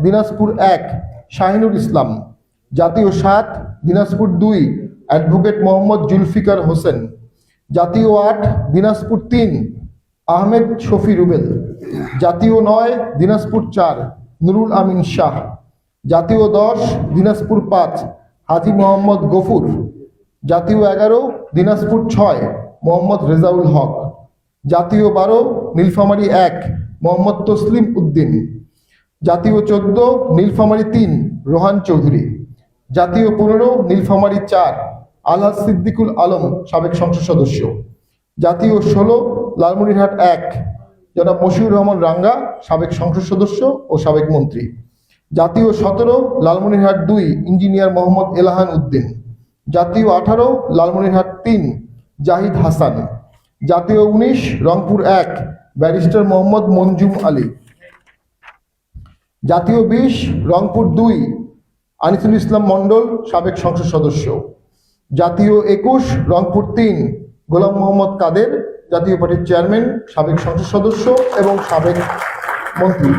দিনাজপুর 1 শাহিনুল ইসলাম। জাতীয় 7 দিনাজপুর 2 অ্যাডভোকেট মোহাম্মদ জুলফিকার হোসেন। জাতীয় 8 দিনাজপুর 3 আহমেদ শফি রুবেল। জাতীয় 9 দিনাজপুর 4 নুরুল আমিন শাহ। জাতীয় 10 দিনাজপুর 5 হাজি মোহাম্মদ গফুর। জাতীয় 11 দিনাজপুর 6 মোহাম্মদ রেজাউল হক। জাতীয় 12 নীলফামারী 1 মোহাম্মদ তসলিম উদ্দিন। জাতীয় 14 নীলফামারী 3 রোহান চৌধুরী। জাতীয় 15 নীলফামারী 4 আলহাজ সিদ্দিকুল আলম সাবেক সংসদ সদস্য। জাতীয় 16 লালমনিরহাট 1 জনাব মশিউর রহমান রাঙ্গা সাবেক সংসদ সদস্য ও সাবেক মন্ত্রী। জাতীয় 17 লালমনিরহাট 2 ইঞ্জিনিয়ার মোহাম্মদ এলাহান উদ্দিন। জাতীয় 18 লালমনিরহাট 3 জাহিদ হাসান। জাতীয় 19 রংপুর 1 ব্যারিস্টার মোহাম্মদ মঞ্জুম আলী। জাতীয় 20 রংপুর 2 আনিসুল ইসলাম মণ্ডল সাবেক সংসদ সদস্য। জাতীয় 21 রংপুর 3 গোলাম মোহাম্মদ কাদের জাতীয় পার্টির চেয়ারম্যান সাবেক সংসদ সদস্য এবং সাবেক মন্ত্রী।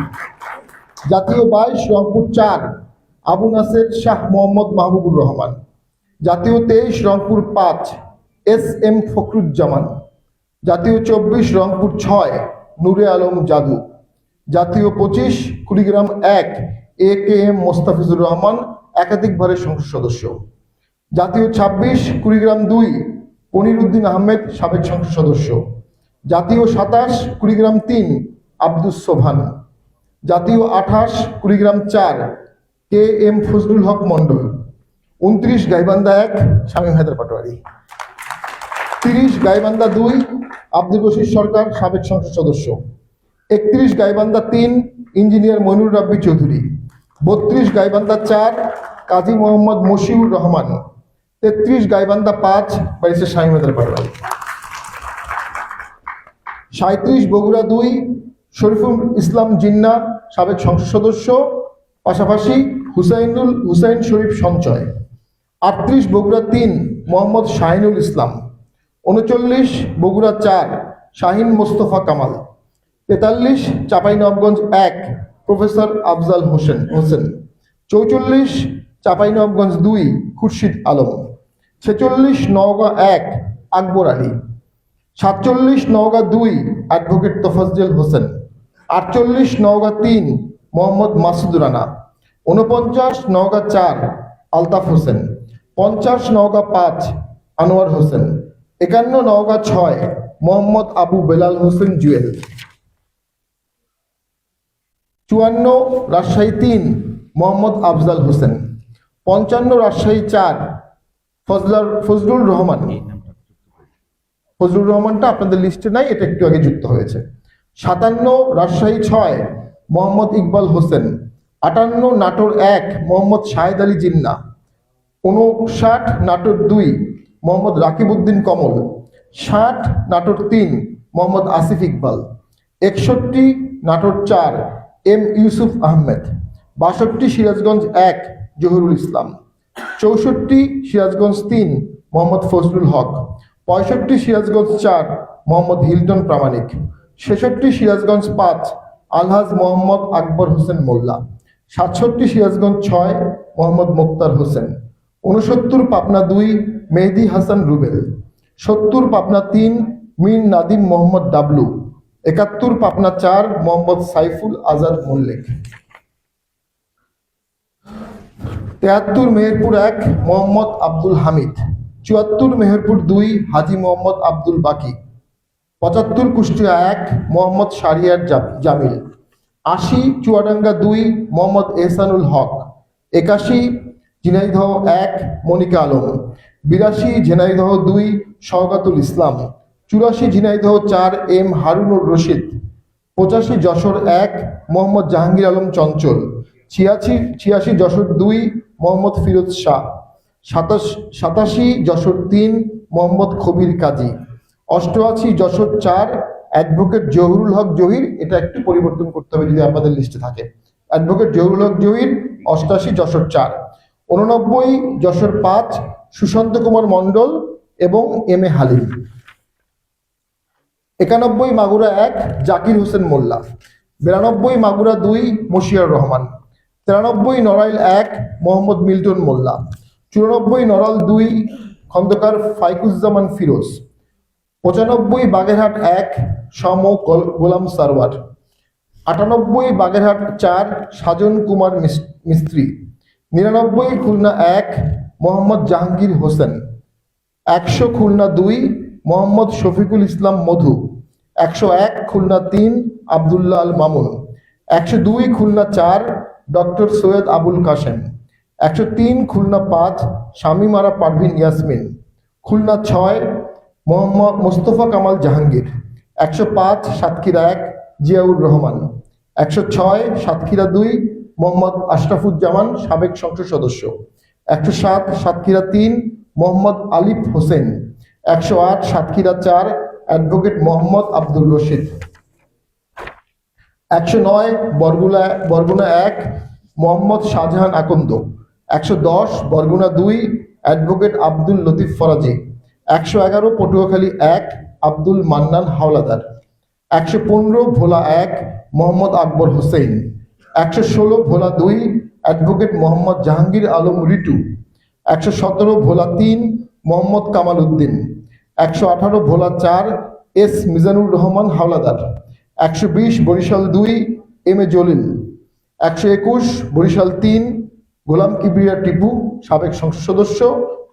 জাতীয় 22 রংপুর 4 আবু নাসের শাহ মোহাম্মদ মাহবুবুর রহমান। জাতীয় 23 রংপুর 5 এস এম ফখরুজ্জামান। জাতীয় 24 রংপুর 6 নূরে আলম জাদু। জাতীয় 25 কুড়িগ্রাম 1 এ কে এম মোস্তাফিজুর রহমান একাধিকবারের সংসদ সদস্য। জাতীয় 26 কুড়িগ্রাম 2 পনির উদ্দিন আহমেদ সাবেক সংসদ সদস্য। জাতীয় 27 কুড়িগ্রাম 3 আব্দুস সোবহান। জাতীয় 28 কুড়িগ্রাম 4 কে এম ফজলুল হক মণ্ডল। 29 গাইবান্ধা 1 শামীম হায়দার পাটোয়ারি। 30 গাইবান্ধা 2 আব্দুল রশিদ সরকার সাবেক সংসদ সদস্য। 31 গাইবান্ধা 3 ইঞ্জিনিয়ার মইনুর রাব্বি চৌধুরী। 32 গাইবান্ধা 4 কাজী মোহাম্মদ মশিউর রহমান। 33 গাইবান্ধা 5 ব্যারিস্টার শামীম হায়দার পাটোয়ারি। 37 বগুড়া 2 শরীফুল ইসলাম জিন্না সাবেক সংসদ সদস্য, পাশাপাশি হুসাইন শরীফ সঞ্চয়। 38 বগুড়া 3 মোহাম্মদ শাহিনুল ইসলাম। 39 বগুড়া 4 শাহিন মোস্তফা কামাল। 43 চাঁপাইনবাবগঞ্জ 1 প্রফেসর আফজাল হোসেন। 44 চাঁপাইনবাবগঞ্জ 2 খুরশিদ আলম। 46 নওগাঁ 1 আকবর আলী। 47 নওগাঁ 2 অ্যাডভোকেট তোফাজ্জল হোসেন। 48 নওগাঁ 3 মোহাম্মদ মাসুদ রানা। 49 নওগাঁ 4 আলতাফ হোসেন। 50 নওগাঁ 5 আনোয়ার হোসেন। 51 নওগাঁ 6 মোহাম্মদ আবু বেলাল হোসেন জুয়েল। 54 রাজশাহী 3 মোহাম্মদ আফজাল হোসেন। 55 রাজশাহী 4 ফজলুর রহমান। ফজলুর রহমানটা আপনাদের লিস্টে নাই, এটা একটু আগে যুক্ত হয়েছে। 57 রাজশাহী 6 মোহাম্মদ ইকবাল হোসেন। 58 নাটোর 1 মোহাম্মদ শাহেদ আলী জিন্না। 59 নাটোর 2 মোহাম্মদ রাকিব উদ্দিন কমল। 60 নাটোর 3 মোহাম্মদ আসিফ ইকবাল। 61 নাটোর 4 এম ইউসুফ আহমেদ। 62 সিরাজগঞ্জ 1 জহুরুল ইসলাম। 64 সিরাজগঞ্জ 3 মোহাম্মদ ফজলুল হক। 65 সিরাজগঞ্জ 4 মোহাম্মদ হিলটন প্রামাণিক। 66 সিরাজগঞ্জ 5 আলহাজ মোহাম্মদ আকবর হোসেন মোল্লা। 67 সিরাজগঞ্জ 6 মোহাম্মদ মোক্তার হোসেন। 69 পাবনা 2 মেহেদি হাসান রুবেল। 70 পাবনা 3 মীর নাদিম মোহাম্মদ ডাবলু। 71 পাবনা 4 মোহাম্মদ সাইফুল আজাদ মল্লিক। 73 মেহেরপুর 1 মোহাম্মদ আব্দুল হামিদ। 74 মেহেরপুর 2 হাজি মোহাম্মদ আব্দুল বাকি। 75 কুষ্টিয়া 1 মোহাম্মদ শাহরিয়ার জামিল। 80 চুয়াডাঙ্গা 2 মোহাম্মদ এহসানুল হক। 81 ঝিনাইদহ 1 মনিকা আলম। 82 ঝিনাইদহ 2 শওকাতুল ইসলাম। 84 ঝিনাইদহ 4 এম হারুনুর রশিদ। 85 যশোর 1 মোহাম্মদ জাহাঙ্গীর আলম চঞ্চল। 86 যশোর 2 মোহাম্মদ ফিরোজ শাহ। 87 যশোর 3 মোহাম্মদ খবির কাজী। 88 যশোর 4 অ্যাডভোকেট জহুরুল হক জহির। এটা একটু পরিবর্তন করতে হবে যদি আপনাদের লিস্টে থাকে। অ্যাডভোকেট জহুরুল হক জহির 88 যশোর 4। 89 যশোর 5 সুশান্ত কুমার মণ্ডল এবং M A Halim. 91 Magura 1 Zakir Hossain Molla. 92 Magura 2 Moshiar Rahman. 93 Narail 1 Mohammad Milton মোল্লা, 94 নড়াইল 2 খন্দকার ফাইকুজ্জামান ফিরোজ, 95 বাগেরহাট 1 সম গোলাম সারওয়ার, 98 বাগেরহাট 4 সাজন কুমার মিস্ত্রি, 99 খুলনা 1 মোহাম্মদ জাহাঙ্গীর হোসেন, 100 খুলনা 2 মোহাম্মদ শফিকুল ইসলাম মধু, 101 খুলনা 3 আবদুল্লাহ আল মামুন, 102 খুলনা 4 ডক্টর সৈয়দ আবুল কাশেম, 103 খুলনা 5 শামীমারা পারভিন ইয়াসমিন, খুলনা 6 মোহাম্মদ মোস্তফা কামাল জাহাঙ্গীর, 105 সাতক্ষীরা 1 জিয়াউর রহমান, 106 সাতক্ষীরা 2 মোহাম্মদ আশরাফুজ্জামান সাবেক সংসদ সদস্য, 107 সাতক্ষীরা 3 মোহাম্মদ আলিফ Hossain, 108 Satkhira 4 advocate Mohammad Abdul Rashid, 109 Barguna 1 Mohammad Shahjahan Akand, 110 Barguna 2 advocate Abdul Latif Faraji, 111 Patuakhali 1 Abdul Mannan Howlader, 115 Bhola 1 Mohammad Akbar Hossain, 116 Bhola 2 advocate Mohammad Jahangir Alam রিটু, 117 Bhola 3 Mohammad Kamal Uddin, 118 Bhola 4 S Mizanur Rahman Howlader, 120 Barishal 2 M A Jalil, 121 Barishal 3 গোলাম কিবরিয়া টিপু সাবেক সংসদ সদস্য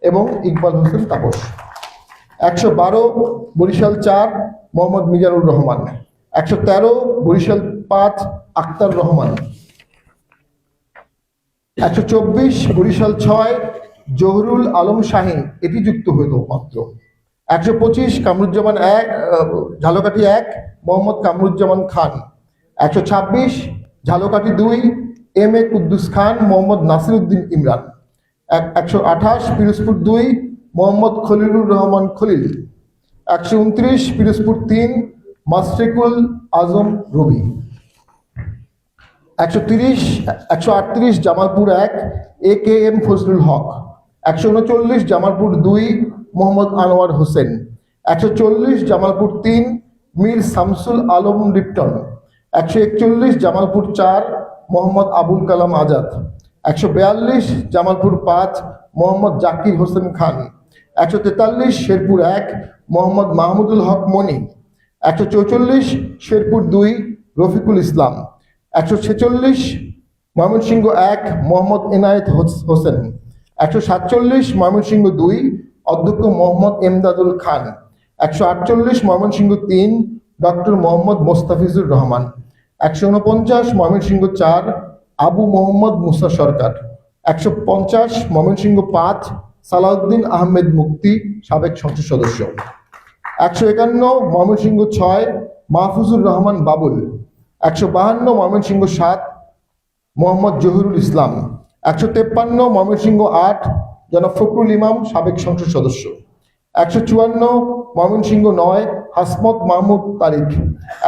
এবং ইকবাল হোসেন তাপস, 112 বরিশাল 4 মোহাম্মদ মিজানুর রহমান, 113 বরিশাল 5 আক্তার রহমান, 124 বরিশাল 6 জহুরুল আলম শাহিন, এটি যুক্ত হইল মাত্র, 125 কামরুজ্জামান 1 ঝালকাঠি 1 মোহাম্মদ কামরুজ্জামান খান, 126 Jhalakathi 2 M A Kuddus Khan Mohammad Nasir Uddin Imran, 128 Pirojpur 2 Mohammad Khalilur Rahman Khalil, 129 Pirojpur 3 মাশরিকুল Azam Rabi, 138 Jamalpur 1 A K M Fazlul Haque, 139 Jamalpur 2 Mohammad Anwar Hossain, 140 Jamalpur 3 Mir Shamsul Alam Lipton, 141 Jamalpur 4 Mohammad Abul Kalam Azad, 142 Jamalpur 5 Mohammad Zakir Hossain Khan, 143 Sherpur 1 Mohammad Mahmudul Haque মনি, 144 শেরপুর 2 রফিকুল ইসলাম, 146 ময়মনসিংহ 1 মোহাম্মদ এনায়েত হোসেন, 147 ময়মনসিংহ 2 অধ্যক্ষ মোহাম্মদ এমদাদুল খান, 148 ময়মনসিংহ 3 ডক্টর মোহাম্মদ মোস্তাফিজুর রহমান, 149 ময়মনসিংহ 4 আবু মোহাম্মদ মুসা সরকার, 150 ময়মনসিংহ 5 সালাউদ্দিন আহমেদ মুক্তি সাবেক সংসদ সদস্য, 151 ময়মনসিংহ 6 মাহফুজুর রহমান বাবুল, 152 ময়মনসিংহ 7 মোহাম্মদ জহিরুল ইসলাম, 153 ময়মনসিংহ 8 জনাব ফখরুল ইমাম সাবেক সংসদ সদস্য, 154 ময়মনসিংহ 9 হাসমত মাহমুদ তারিক,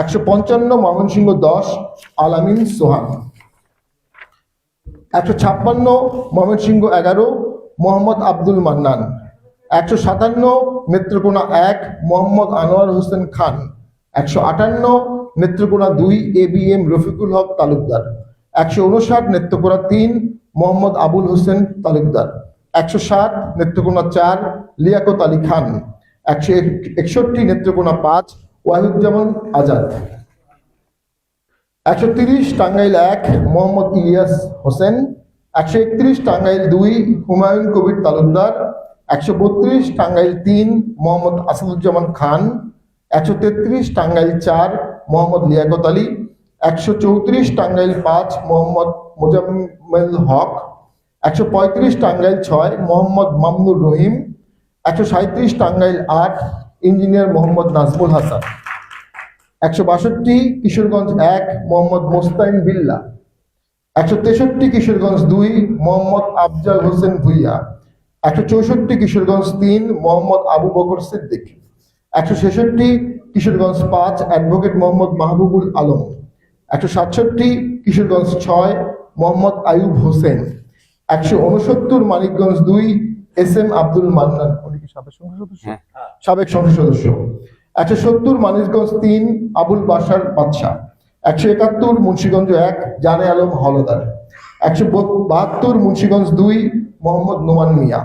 155 ময়মনসিংহ 10 আলামিন সোহান, 156 Mymensingh 11 Mohammad Abdul Mannan, 157 Netrokona 1 Mohammad Anwar Hossain Khan, 158 Netrokona 2 A B M Rafiqul Haque Talukdar, 159 Netrokona 3 Mohammad Abul Hossain Talukdar, 160 Netrokona 4 Liaquat Ali Khan, 161 Netrokona 5 Wahiduzzaman Azad, 130 Tangail 1 Mohammad Ilias Hossain, 131 Tangail 2 Humayun Kabir Talukdar, 132 Tangail 3 Mohammad Asaduzzaman Khan, 133 Tangail 4 Mohammad Liaquat Ali, 134 Tangail 5 Mohammad Mozammel Haque, 135 Tangail 6 Mohammad Mamnur Rahim, 137 Tangail 8 engineer Mohammad Nazmul Hasan, 162 Kishoreganj 1 Mohammad Mostain Billah, 163 Kishoreganj 2 Mohammad Afzal Hossain Bhuiyan, 164 Kishoreganj 3 Mohammad Abu Bakar Siddique, 166 Kishoreganj 5 advocate Mohammad Mahbubul Alam, 167 Kishoreganj 6 Mohammad Ayub Hossain, 169 Manikganj 2 S M Abdul Mannan, উনি কি সাবেক সংসদ সদস্য? সাবেক সংসদ সদস্য। 170 মানিকগঞ্জ 3 আবুল বাশার বাদশা, 171 মুন্সিগঞ্জ 1 জানে আলম হলদার, 172 মুন্সিগঞ্জ 2 মোহাম্মদ নোমান মিয়া।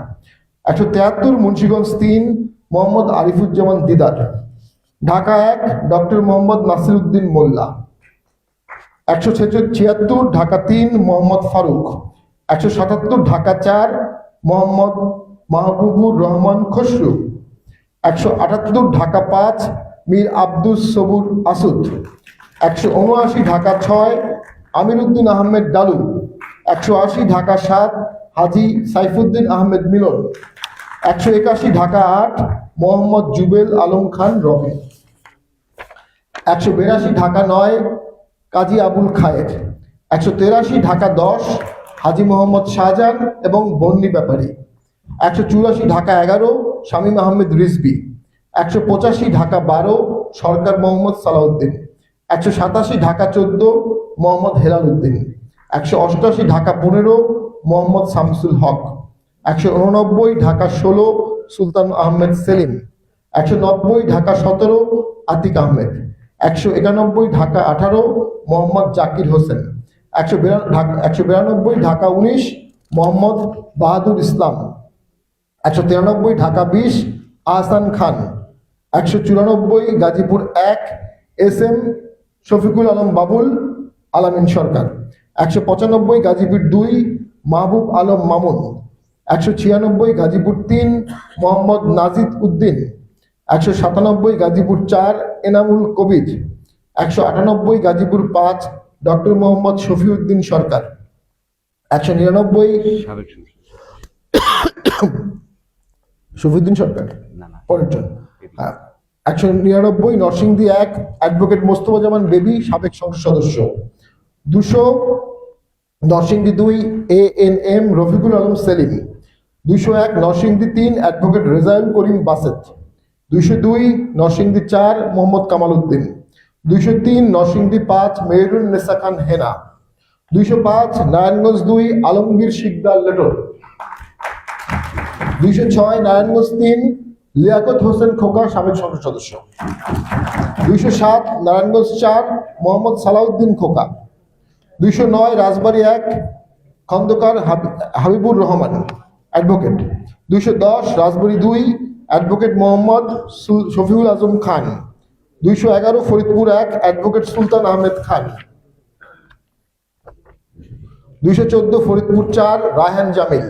173 মুন্সিগঞ্জ 3 মোহাম্মদ আরিফুজ্জামান দিদার। ঢাকা 1 ডক্টর মোহাম্মদ নাসির উদ্দিন মোল্লা। 176 ঢাকা 3 মোহাম্মদ ফারুক। 177 ঢাকা 4 মোহাম্মদ মাহবুবুর রহমান খসরু। 178 ঢাকা 5 মীর আব্দুস সবুর আসুদ। 179 ঢাকা 6 আমির উদ্দিন আহমেদ ডালু। 180 ঢাকা 7 হাজি সাইফুদ্দিন আহমেদ মিলন। 181 ঢাকা 8 মোহাম্মদ জুবেল আলম খান রবি। 182 ঢাকা 9 কাজী আবুল খায়ের। 183 ঢাকা 10 হাজি মোহাম্মদ শাহজাহান এবং বন্নি ব্যাপারী। 184 ঢাকা 11 শামীম আহমেদ রিজভী। 185 ঢাকা 12 সরকার মোহাম্মদ সালাউদ্দিন। 187 ঢাকা 14 মোহাম্মদ হেলাল উদ্দিন। 188 ঢাকা 15 মোহাম্মদ শামসুল হক। 189 ঢাকা 16 সুলতান আহমেদ সেলিম। 190 ঢাকা 17 আতিক আহমেদ। 191 ঢাকা 18 মোহাম্মদ জাকির হোসেন। 192 ঢাকা 19 মোহাম্মদ বাহাদুর ইসলাম। 193 ঢাকা 20 আহসান খান। 194 গাজীপুর 1 SM শফিকুল আলম বাবুল আলামিন সরকার। 195 গাজীপুর 2 মাহবুব আলম মামুন। 196 গাজীপুর 3 মোহাম্মদ নাজিদ উদ্দিন। 197 গাজীপুর 4 এনামুল কবির। 198 গাজীপুর 5 ডক্টর মোহাম্মদ শফিউদ্দিন সরকার। 199 শফিউদ্দিন সরকার পরের জন। 199 নরসিংদী 1 অ্যাডভোকেট মোস্তফা জামান বেবি সাবেক সংসদ সদস্য। 200 নরসিংদী 2 ANM রফিকুল আলম সেলিম। 201 নরসিংদী 3 অ্যাডভোকেট রেজাউল করিম বাসেত। 202 নরসিংদী 4 মোহাম্মদ কামাল উদ্দিন। 203 নরসিংদী 5 মেহরুন নেসা খান হেনা। 205 নারায়ণগঞ্জ 2 আলমগীর শিকদার লেটর। 206 নারায়ণগঞ্জ 3 লিয়াকত হোসেন খোকা সাবেক সংসদ সদস্য। 207 নারায়ণগঞ্জ 4 মোহাম্মদ সালাউদ্দিন খোকা। 209 রাজবাড়ী 1 খন্দকার হাবিবুর রহমান অ্যাডভোকেট। 210 রাজবাড়ী 2 অ্যাডভোকেট মোহাম্মদ শফিউল আজম খান। 211 ফরিদপুর 1 অ্যাডভোকেট সুলতান আহমেদ খান। 214 ফরিদপুর 4 রায়হান জামিল।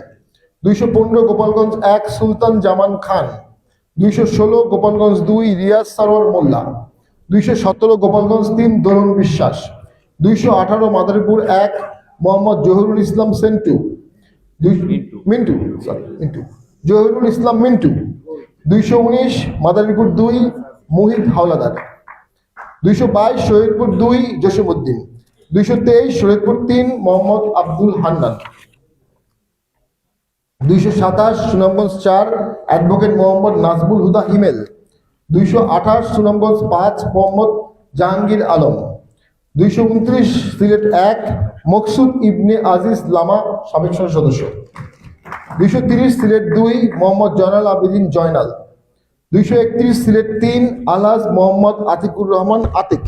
215 গোপালগঞ্জ 1 সুলতান জামান খান। 216 গোপালগঞ্জ 2 রিয়াজ সারোয়ার মোল্লা। 217 গোপালগঞ্জ 3 দোলন বিশ্বাস। 218 মাদারীপুর 1 মোহাম্মদ জহিরুল ইসলাম সেন্টু মিন্টু জহিরুল ইসলাম মিন্টু। 219 মাদারীপুর 2 মুহিত হাওলাদার। 222 শহীদপুর 2 জসিমউদ্দিন। 223 শরীয়তপুর 3 মোহাম্মদ আব্দুল হান্নান। 227 সুনামগঞ্জ 4 অ্যাডভোকেট মোহাম্মদ নাজমুল হুদা হিমেল। 228 সুনামগঞ্জ 5 মোহাম্মদ জাহাঙ্গীর আলম। 229 সিলেট 1 মকসুদ ইবনে আজিজ লামা সাবেক সংসদ সদস্য। 230 সিলেট 2 মোহাম্মদ জয়নাল আবেদিন জয়নাল। 231 সিলেট 3 আলহাজ মোহাম্মদ আতিকুর রহমান আতিক।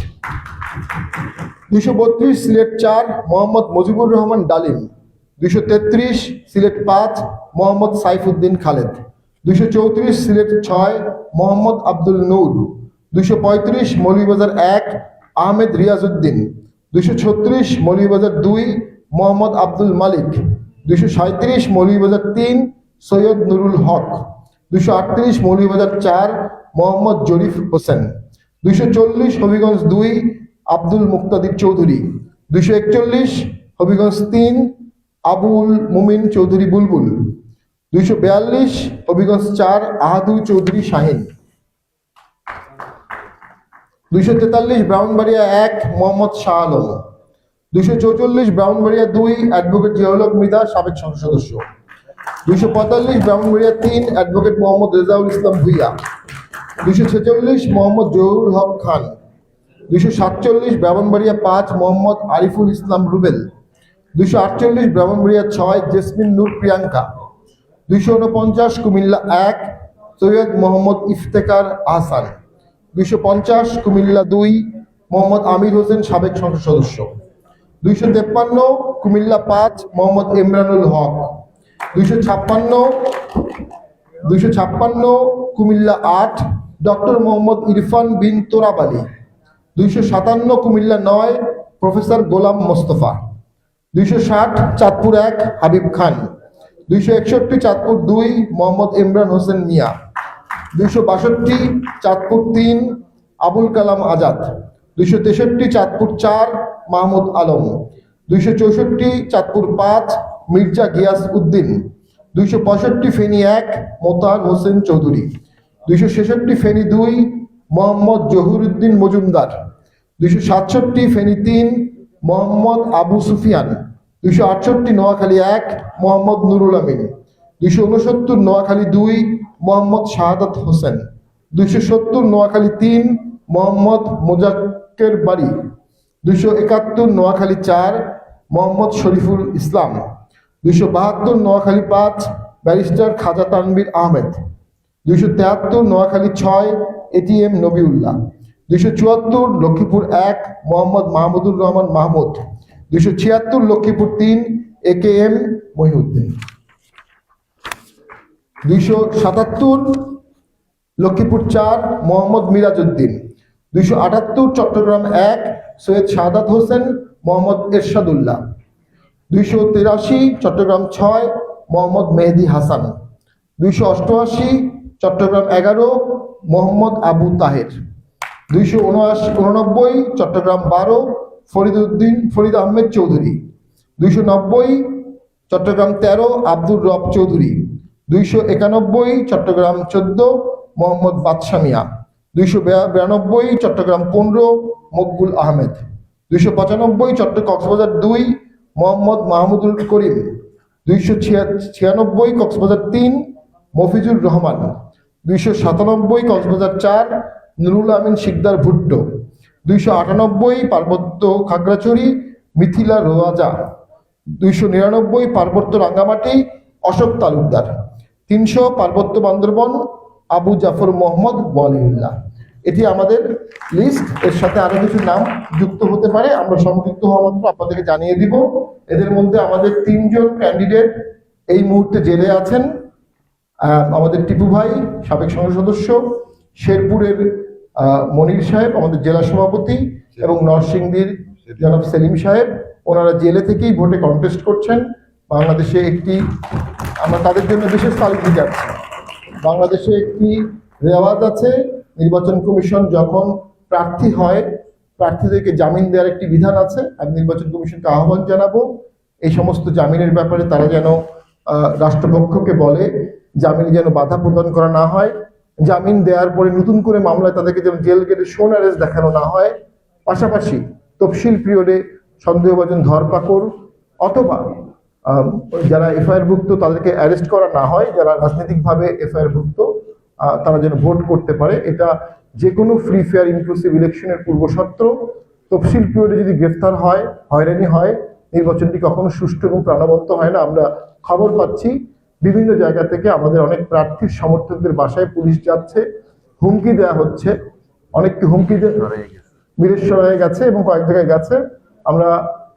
232 সিলেট 4 মোহাম্মদ মুজিবুর রহমান ডালিম। 233 সিলেট 5 মোহাম্মদ সাইফুদ্দিন খালেদ। 234 সিলেট 6 মোহাম্মদ আব্দুল নূর। 235 মৌলভীবাজার 1 আহমেদ রিয়াজউদ্দিন। 236 মৌলভীবাজার 2 মোহাম্মদ আব্দুল মালিক। 237 মৌলভীবাজার 3 সৈয়দ নুরুল হক। 238 মৌলভীবাজার 4 মোহাম্মদ জরিফ হোসেন। 240 হবিগঞ্জ 2 আব্দুল মুক্তাদির চৌধুরী। 241 হবিগঞ্জ 3 আবুল মুমিন চৌধুরী বুলবুল। 242 হবিগঞ্জ 4 আহাদু চৌধুরী শাহিন। 243 ব্রাহ্মণবাড়িয়া 1 মোহাম্মদ শাহ আলম। 244 ব্রাহ্মণবাড়িয়া 2 অ্যাডভোকেট জিয়াউল হক মৃধা সাবেক সংসদ সদস্য। 245 ব্রাহ্মণবাড়িয়া 3 অ্যাডভোকেট মোহাম্মদ রেজাউল ইসলাম ভুইয়া। 246 মোহাম্মদ জহুরুল হক খান। 247 ব্রাহ্মণবাড়িয়া 5 মোহাম্মদ আরিফুল ইসলাম রুবেল। 248 ব্রাহ্মণবাড়িয়া 6 জেসমিন নূর প্রিয়াঙ্কা। 249 কুমিল্লা 1 সৈয়দ মোহাম্মদ ইফতেকার আহসান। 250 কুমিল্লা 2 মোহাম্মদ আমির হোসেন সাবেক সংসদ সদস্য। 253 কুমিল্লা 5 মোহাম্মদ ইমরানুল হক। 256 কুমিল্লা 8 ডক্টর মোহাম্মদ ইরফান বিন তোরাব আলী। 257 কুমিল্লা 9 প্রফেসর গোলাম মোস্তফা। 260 চাঁদপুর 1 হাবিব খান। 261 চাঁদপুর 2 মোহাম্মদ ইমরান হোসেন মিয়া। 262 চাঁদপুর 3 আবুল কালাম আজাদ। 263 চাঁদপুর 4 মাহমুদ আলম। 264 চাঁদপুর 5 মির্জা গিয়াস উদ্দিন। 265 ফেনী 1 মোতাহার হোসেন চৌধুরী। 266 ফেনী 2 মোহাম্মদ জহুরুদ্দিন মজুমদার। 267 ফেনী 3 মোহাম্মদ আবু সুফিয়ান। 268 নোয়াখালী 1 মোহাম্মদ নুরুল আমিন। 269 নোয়াখালী 2 মোহাম্মদ শাহাদাত হোসেন। 270 নোয়াখালী 3 মোহাম্মদ মোজাক্কের বাড়ি। 271 নোয়াখালী 4 মোহাম্মদ শরীফুল ইসলাম। 272 নোয়াখালী 5 ব্যারিস্টার খাজা তানভীর আহমেদ। 273 নোয়াখালী 6 এটিএম নবিউল্লাহ। 274 লক্ষ্মীপুর 1 মোহাম্মদ মাহমুদুর রহমান মাহমুদ। 276 লক্ষ্মীপুর 3 AKM মহিউদ্দিন। 277 লক্ষ্মীপুর 4 মোহাম্মদ মিরাজউদ্দিন। 278 চট্টগ্রাম 1 সৈয়দ শাহাদাত হোসেন মোহাম্মদ এরশাদুল্লাহ। 283 চট্টগ্রাম 6 মোহাম্মদ মেহেদি হাসান। 288 চট্টগ্রাম 11 মোহাম্মদ আবু তাহের। 289 চট্টগ্রাম 12 ফরিদ আহমেদ চৌধুরী। 290 চট্টগ্রাম 13 আব্দুর রব চৌধুরী। 291 চট্টগ্রাম 14 মোহাম্মদ বাদশা মিয়া। 292 চট্টগ্রাম 15 মকবুল আহমেদ। 295 কক্সবাজার 2 মোহাম্মদ মাহমুদুল করিম। 296 কক্সবাজার 3 মফিজুর রহমান। 297 কক্সবাজার 4 নুরুল আমিন শিকদার ভুট্টো। 298 পার্বত্য খাগড়াছড়ি মিথিলা রোয়াজা। 299 পার্বত্য রাঙ্গামাটি অশোক তালুকদার। 300 পার্বত্য বান্দরবন আবু জাফর মোহাম্মদ ওয়ালিউল্লাহ। এটি আমাদের লিস্ট। এর সাথে আরো কিছু নাম যুক্ত হতে পারে, আমরা সংযুক্ত হওয়া মাত্র আপনাদেরকে জানিয়ে দিব। এদের মধ্যে আমাদের 3 জন ক্যান্ডিডেট এই মুহূর্তে জেলে আছেন। আমাদের টিপু ভাই সাবেক সংসদ সদস্য, শেরপুরের মনির সাহেব আমাদের জেলা সভাপতি, এবং নরসিংদীর জনাব সেলিম সাহেব, ওনারা জেলে থেকেই ভোটে কন্টেস্ট করছেন। বাংলাদেশে একটি, আমরা তাদের জন্য বিশেষ তালিকা যাচ্ছি। বাংলাদেশে একটি রেওয়াজ আছে, নির্বাচন কমিশন যখন প্রার্থী হয় প্রার্থীদেরকে জামিন দেওয়ার একটি বিধান আছে। আমি নির্বাচন কমিশনকে আহ্বান জানাবো এই সমস্ত জামিনের ব্যাপারে তারা যেন রাষ্ট্রপক্ষকে বলে জামিনে যেন বাধা প্রদান করা না হয়। জামিন দেওয়ার পরে নতুন করে মামলায় তাদেরকে যেন জেল গেটে শোন অ্যারেস্ট দেখানো না হয়। পাশাপাশি তফসিল পিরিয়ডে সন্দেহভাজন ধরপাকড় অথবা যারা এফআইআর ভুক্ত তাদেরকে অ্যারেস্ট করা না হয়। যারা রাজনৈতিকভাবে এফআইআর ভুক্ত তারা যেন ভোট করতে পারে। এটা যে কোনো ফ্রি ফেয়ার ইনক্লুসিভ ইলেকশনের পূর্ব শর্ত। তফসিল পিরিয়ডে যদি গ্রেফতার হয়, হয়রানি হয়, নির্বাচনটি কখনো সুষ্ঠু এবং প্রাণবন্ত হয় না। আমরা খবর পাচ্ছি বিভিন্ন জায়গা থেকে আমাদের অনেক প্রার্থীর সমর্থকদের বাসায় পুলিশ যাচ্ছে, হুমকি দেওয়া হচ্ছে। অনেককে হুমকি বীরেশ্বর হয়ে গেছে এবং কয়েক জায়গায় গেছে। আমরা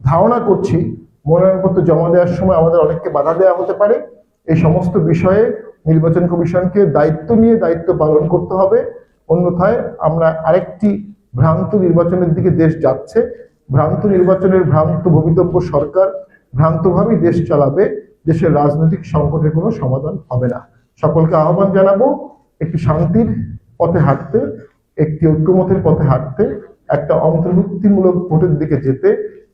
ধারণা করছি মনোনয়নপত্র জমা দেওয়ার সময় আমাদের অনেককে বাধা দেওয়া হতে পারে। এই সমস্ত বিষয়ে নির্বাচন কমিশনকে দায়িত্ব নিয়ে দায়িত্ব পালন করতে হবে। অন্যথায় আমরা আরেকটি ভ্রান্ত নির্বাচনের দিকে দেশ যাচ্ছে। ভ্রান্ত নির্বাচনের ভ্রান্ত ভবিতব্য সরকার ভ্রান্তভাবেই দেশ চালাবে। দেশের রাজনৈতিক সংকটের কোনো সমাধান হবে না। সকলকে আহ্বান জানাবো একটি শান্তির পথে হাঁটতে, একটি ঐক্যমতের পথে হাঁটতে, একটা অন্তর্ভুক্তিমূলক ভোটের দিকে যেতে।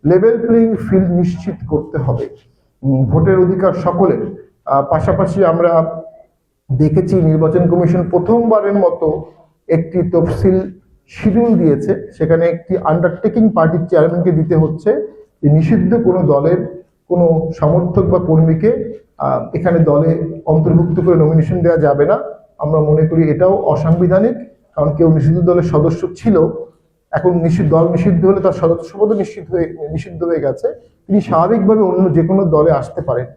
লেভেল প্লেইং ফিল্ড নিশ্চিত করতে হবে, ভোটের অধিকার সকলের। পাশাপাশি আমরা দেখেছি নির্বাচন কমিশন প্রথমবারের মতো একটি তফসিল শিডিউল দিয়েছে। সেখানে একটি আন্ডারটেকিং পার্টির চেয়ারম্যানকে দিতে হচ্ছে যে নিষিদ্ধ কোনো দলের কোনো সমর্থক বা কর্মীকে এখানে দলে অন্তর্ভুক্ত করে নমিনেশন দেওয়া যাবে না। আমরা মনে করি এটাও অসাংবিধানিক, কারণ কেউ নিষিদ্ধ দলের সদস্য ছিল, এখন দল নিষিদ্ধ হলে তার সদস্যপদ নিষিদ্ধ হয়ে গেছে, তিনি স্বাভাবিকভাবে অন্য যে কোনো দলে আসতে পারেন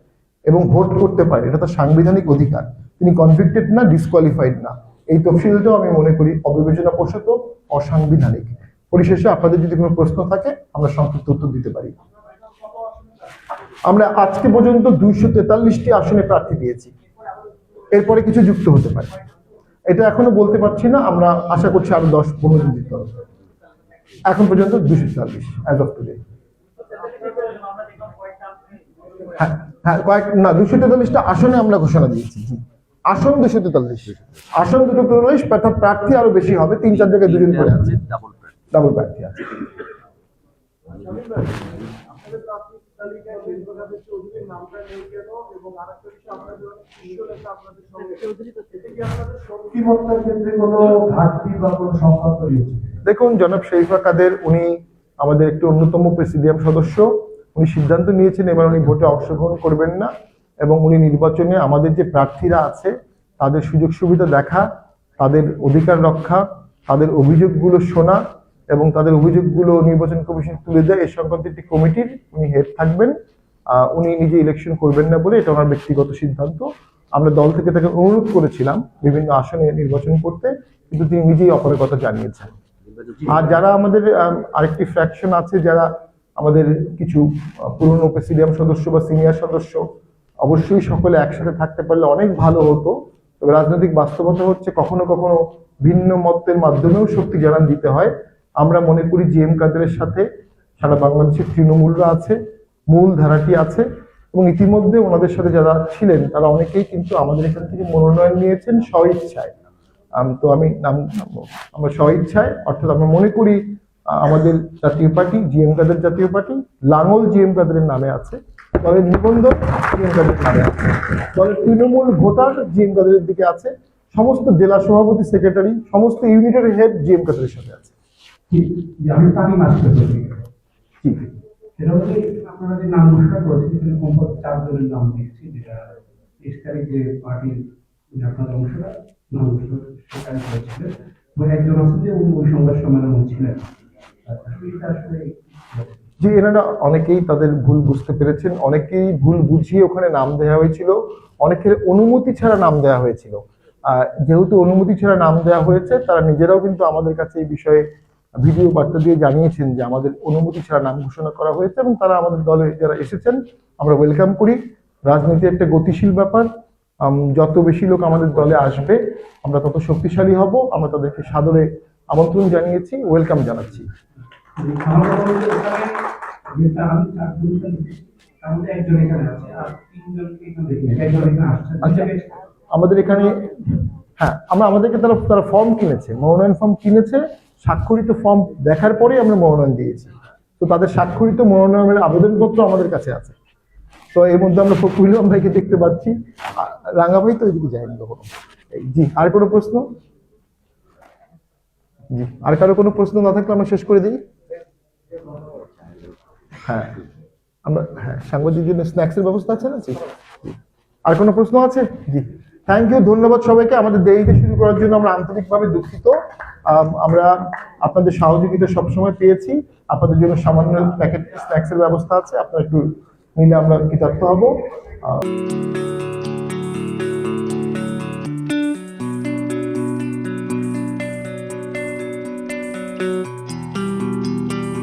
এবং ভোট করতে পারেন। এটা তার সাংবিধানিক অধিকার। তিনি কনভিক্টেড না, ডিসকোয়ালিফাইড না। এই তফসিলটাও আমি মনে করি অবিবেচনা প্রসূত, অসাংবিধানিক। পরিশেষে আপনাদের যদি কোনো প্রশ্ন থাকে আমরা সংক্ষিপ্ত উত্তর দিতে পারি। আমরা আজকে পর্যন্ত 243টি আসনে প্রার্থী দিয়েছি, এরপরে কিছু যুক্ত হতে পারে, এটা এখনো বলতে পারছি না। আমরা আশা করছি আরো 10-15 দিন দিতে হবে। এখন পর্যন্ত 240 অ্যাজ অফ টুডে। হ্যাঁ হ্যাঁ, না 243টা আসনে আমরা ঘোষণা দিয়েছি। জি, আসন 243, আসন 243, প্রার্থী আরো বেশি হবে, 3-4 জায়গায় 2 জন করে আছে, ডাবল প্রার্থী আছে। দেখুন, জনাব শরীফা কাদের উনি আমাদের একটি অন্যতম প্রেসিডিয়াম সদস্য। উনি সিদ্ধান্ত নিয়েছেন এবার উনি ভোটে অংশগ্রহণ করবেন না, এবং উনি নির্বাচনে আমাদের যে প্রার্থীরা আছে তাদের সুযোগ সুবিধা দেখা, তাদের অধিকার রক্ষা, তাদের অভিযোগগুলো শোনা এবং তাদের অভিযোগগুলো নির্বাচন কমিশন তুলে দেয়, এ সংক্রান্ত একটি কমিটির উনি হেড থাকবেন। উনি নিজে ইলেকশন করবেন না বলে এটা ওনার ব্যক্তিগত সিদ্ধান্ত। আমরা দল থেকে তাকে অনুরোধ করেছিলাম বিভিন্ন আসনে নির্বাচন করতে, কিন্তু তিনি নিজেই অপরের কথা জানিয়েছেন। আর যারা আমাদের আরেকটি ফ্র্যাকশন আছে, যারা আমাদের কিছু পুরনো প্রেসিডিয়াম সদস্য বা সিনিয়র সদস্য, অবশ্যই সকলে একসাথে থাকতে পারলে অনেক ভালো হতো। তবে রাজনৈতিক বাস্তবতা হচ্ছে কখনো কখনো ভিন্ন মতের মাধ্যমেও শক্তি জানান দিতে হয়। আমরা মনে করি জিএম কাদেরের সাথে সারা বাংলাদেশের তৃণমূলরা আছে, মূল ধারাটি আছে, এবং ইতিমধ্যে ওনাদের সাথে যারা ছিলেন তারা অনেকেই কিন্তু আমাদের এখান থেকে মনোনয়ন নিয়েছেন স্বইচ্ছায়। তো আমরা স্বইচ্ছায়, অর্থাৎ আমরা মনে করি আমাদের জাতীয় পার্টি জিএম কাদের জাতীয় পার্টি, লাঙ্গল জিএম কাদেরের নামে আছে, দলের নিবন্ধন জিএম কাদের নামে আছে, দলের তৃণমূল ভোটার জিএম কাদেরের দিকে আছে, সমস্ত জেলা সভাপতি সেক্রেটারি সমস্ত ইউনিটের হেড জিএম কাদেরের সাথে আছে। আমি পানি মাস সেটা হচ্ছে আপনারা যে নাম ঘোষণা করেছেন সেখানে কমপক্ষে 4 জনের নাম দেখছি, যেটা 30 তারিখে পার্টির আপনাদের অংশটা নাম ঘোষণা সেখানে করেছিলেন, এবং একজন আছেন যে ওই সংবাদ সম্মেলনে ছিলেন। যে এনারা অনেকেই তাদের ভুল বুঝতে পেরেছেন, অনেকেই ভুল বুঝিয়ে ওখানে নাম দেওয়া হয়েছিল, অনেকের অনুমতি ছাড়া নাম দেওয়া হয়েছিল। যেহেতু অনুমতি ছাড়া নাম দেওয়া হয়েছে, তারা নিজেরাও কিন্তু আমাদের কাছে এই বিষয়ে ভিডিও বার্তা দিয়ে জানিয়েছেন যে আমাদের অনুমতি ছাড়া নাম ঘোষণা করা হয়েছে, এবং তারা আমাদের দলে যারা এসেছেন আমরা ওয়েলকাম করি। রাজনীতি একটা গতিশীল ব্যাপার, যত বেশি লোক আমাদের দলে আসবে আমরা তত শক্তিশালী হব। আমরা তাদেরকে সাদরে আমন্ত্রণ জানিয়েছি, ওয়েলকাম জানাচ্ছি। আমাদের এখানে হ্যাঁ, আমাদেরকে তারা ফর্ম কিনেছে, মনোনয়ন ফর্ম কিনেছে, স্বাক্ষরিত ফর্ম দেখার পরেই আমরা মনোনয়ন দিয়েছি। তো তাদের স্বাক্ষরিত মনোনয়নের আবেদনপত্র আমাদের কাছে আছে। তো এর মধ্যে আমরা ফখরুল ভাইকে দেখতে পাচ্ছি, রাঙ্গা ভাই তো ওইদিকে যায়নি কখনো। জি, আর কোনো প্রশ্ন? জি, আর কারো কোনো প্রশ্ন না থাকলে আমরা শেষ করে দিই। হ্যাঁ, আমরা সাংবাদিকদের জন্য স্ন্যাক্সের ব্যবস্থা আছে না? জি, আর কোনো প্রশ্ন আছে? জি, থ্যাংক ইউ, ধন্যবাদ সবাইকে। আমাদের দেরিতে শুরু করার জন্য আমরা আন্তরিকভাবে দুঃখিত। আমরা আপনাদের সহযোগিতা সবসময় পেয়েছি। আপনাদের জন্য সামান্য প্যাকেট স্ন্যাক্সের ব্যবস্থা আছে, আপনারা একটু নিলে আমরা কৃতার্থ হব।